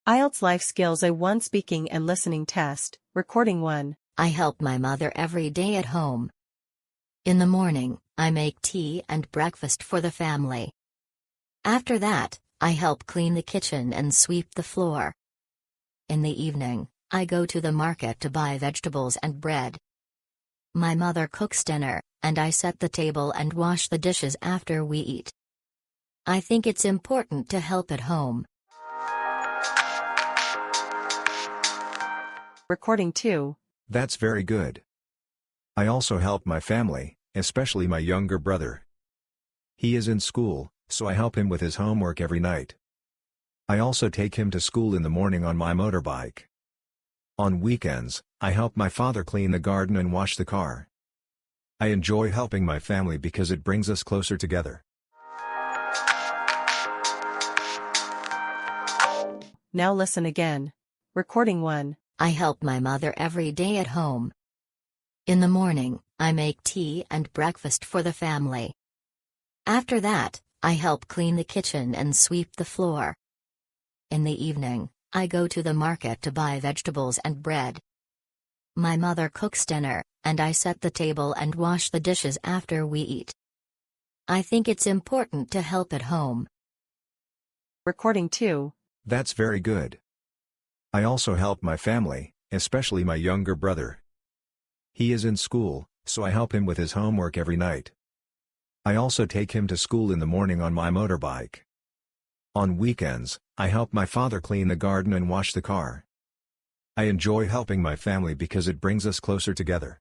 IELTS Life Skills A1 Speaking and Listening Test, Recording 1. I help my mother every day at home. In the morning, I make tea and breakfast for the family. After that, I help clean the kitchen and sweep the floor. In the evening, I go to the market to buy vegetables and bread. My mother cooks dinner, and I set the table and wash the dishes after we eat. I think it's important to help at home. Recording 2. That's very good. I also help my family, especially my younger brother. He is in school, so I help him with his homework every night. I also take him to school in the morning on my motorbike. On weekends, I help my father clean the garden and wash the car. I enjoy helping my family because it brings us closer together. Now listen again. Recording 1. I help my mother every day at home. In the morning, I make tea and breakfast for the family. After that, I help clean the kitchen and sweep the floor. In the evening, I go to the market to buy vegetables and bread. My mother cooks dinner, and I set the table and wash the dishes after we eat. I think it's important to help at home. Recording 2. That's very good. I also help my family, especially my younger brother. He is in school, so I help him with his homework every night. I also take him to school in the morning on my motorbike. On weekends, I help my father clean the garden and wash the car. I enjoy helping my family because it brings us closer together.